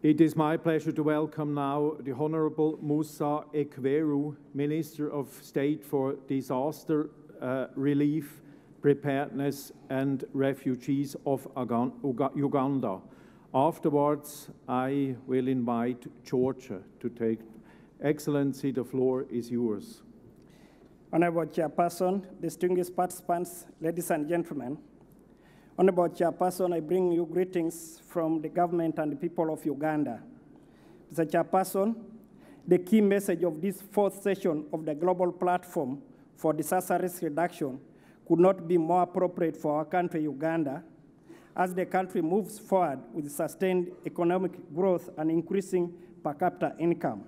It is my pleasure to welcome now the Honorable Musa Ecweru, Minister of State for Disaster Relief, Preparedness and Refugees of Uganda. Afterwards, I will invite Georgia to take. Excellency, the floor is yours. Honorable Chairperson, distinguished participants, ladies and gentlemen. Honorable Chairperson, I bring you greetings from the government and the people of Uganda. Mr. Chairperson, the key message of this fourth session of the Global Platform for Disaster Risk Reduction could not be more appropriate for our country, Uganda, as the country moves forward with sustained economic growth and increasing per capita income.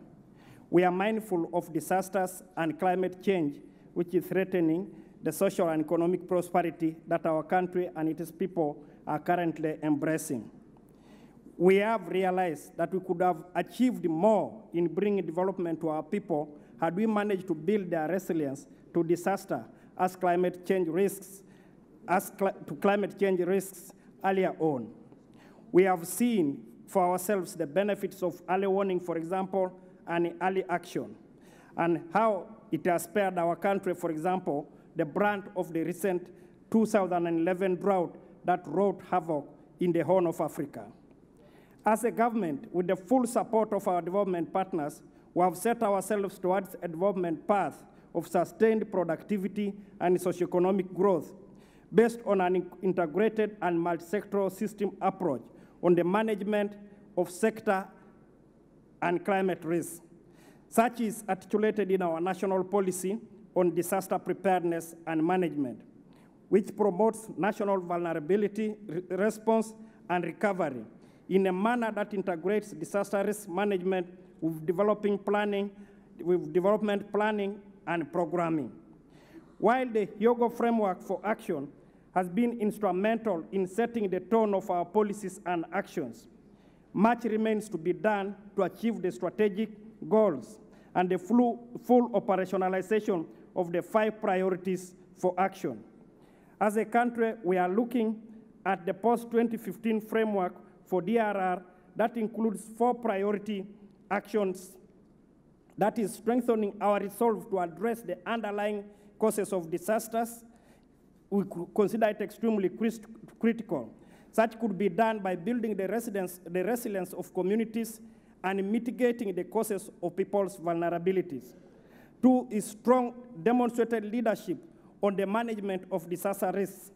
We are mindful of disasters and climate change, which is threatening the social and economic prosperity that our country and its people are currently embracing. We have realized that we could have achieved more in bringing development to our people had we managed to build their resilience to disaster as climate change risks earlier on. We have seen for ourselves the benefits of early warning, for example, and early action, and how it has spared our country, for example, the brunt of the recent 2011 drought that wrought havoc in the Horn of Africa. As a government, with the full support of our development partners, we have set ourselves towards a development path of sustained productivity and socioeconomic growth based on an integrated and multi-sectoral system approach on the management of sector and climate risk, such is articulated in our national policy on disaster preparedness and management, which promotes national vulnerability response and recovery in a manner that integrates disaster risk management with development planning and programming. While the Hyogo framework for action has been instrumental in setting the tone of our policies and actions, much remains to be done to achieve the strategic goals and the full operationalization of the 5 priorities for action. As a country, we are looking at the post-2015 framework for DRR that includes 4 priority actions that is strengthening our resolve to address the underlying causes of disasters. We consider it extremely critical. Such could be done by building the resilience of communities and mitigating the causes of people's vulnerabilities. 2 is strong demonstrated leadership on the management of disaster risks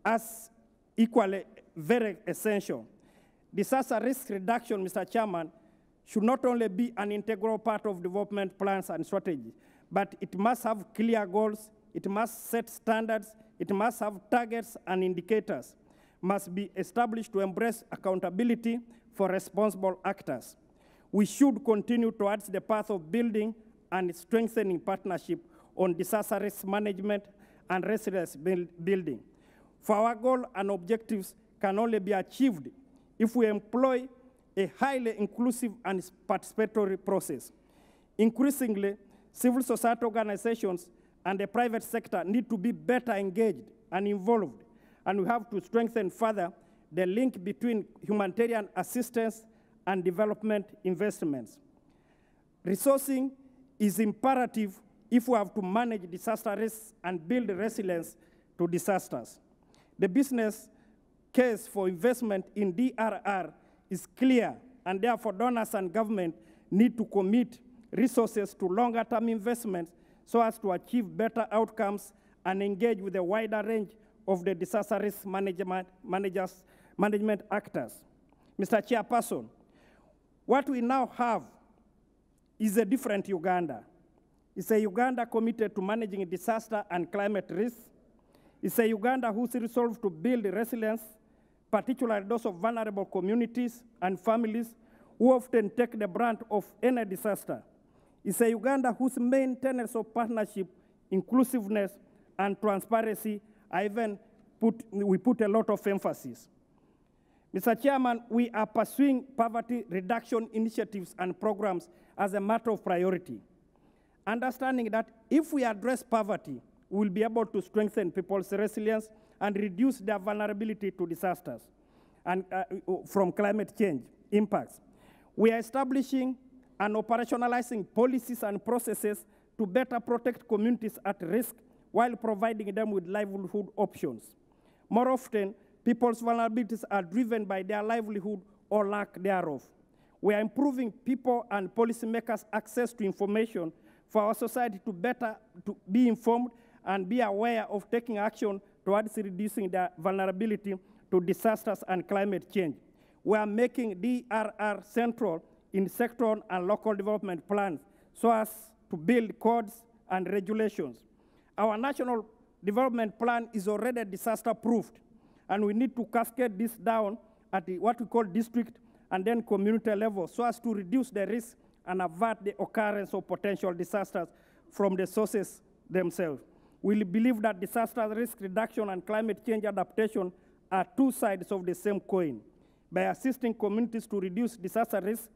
as equally very essential. Disaster risk reduction, Mr. Chairman, should not only be an integral part of development plans and strategy, but it must have clear goals, it must set standards, it must have targets and indicators, must be established to embrace accountability for responsible actors. We should continue towards the path of building and strengthening partnership on disaster risk management and resilience building. For our goal and objectives can only be achieved if we employ a highly inclusive and participatory process. Increasingly, civil society organizations and the private sector need to be better engaged and involved, and we have to strengthen further the link between humanitarian assistance and development investments. Resourcing is imperative if we have to manage disaster risks and build resilience to disasters. The business case for investment in DRR is clear, and therefore donors and government need to commit resources to longer-term investments so as to achieve better outcomes and engage with a wider range of the disaster risk management actors. Mr. Chairperson, what we now have is a different Uganda. It's a Uganda committed to managing disaster and climate risk. It's a Uganda who's resolved to build resilience, particularly those of vulnerable communities and families who often take the brunt of any disaster. It's a Uganda whose main tenets of partnership, inclusiveness, and transparency we put a lot of emphasis. Mr. Chairman, we are pursuing poverty reduction initiatives and programs as a matter of priority, understanding that if we address poverty, we will be able to strengthen people's resilience and reduce their vulnerability to disasters and from climate change impacts. We are establishing and operationalizing policies and processes to better protect communities at risk while providing them with livelihood options. More often, people's vulnerabilities are driven by their livelihood or lack thereof. We are improving people and policymakers' access to information for our society to be informed and be aware of taking action towards reducing their vulnerability to disasters and climate change. We are making DRR central in sectoral and local development plans so as to build codes and regulations. Our national development plan is already disaster-proofed, and we need to cascade this down at what we call district and then community level so as to reduce the risk and avert the occurrence of potential disasters from the sources themselves. We believe that disaster risk reduction and climate change adaptation are two sides of the same coin. By assisting communities to reduce disaster risk,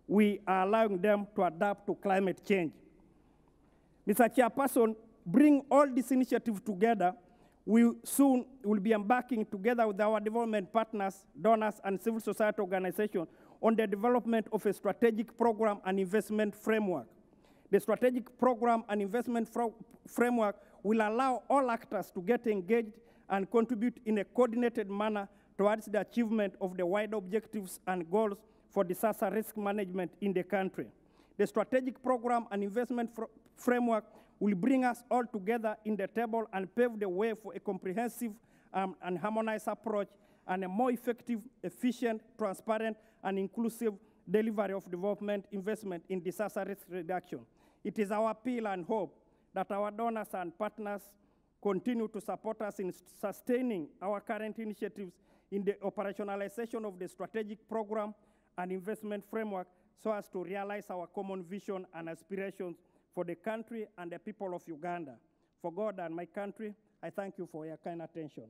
we are allowing them to adapt to climate change. Mr. Chairperson, bring all these initiatives together. We soon will be embarking together with our development partners, donors, and civil society organizations on the development of a strategic program and investment framework. The strategic program and investment framework will allow all actors to get engaged and contribute in a coordinated manner towards the achievement of the wide objectives and goals for disaster risk management in the country. The strategic program and investment framework will bring us all together in the table and pave the way for a comprehensive and harmonized approach and a more effective, efficient, transparent, and inclusive delivery of development investment in disaster risk reduction. It is our appeal and hope that our donors and partners continue to support us in sustaining our current initiatives in the operationalization of the strategic program and investment framework so as to realize our common vision and aspirations for the country and the people of Uganda. For God and my country, I thank you for your kind attention.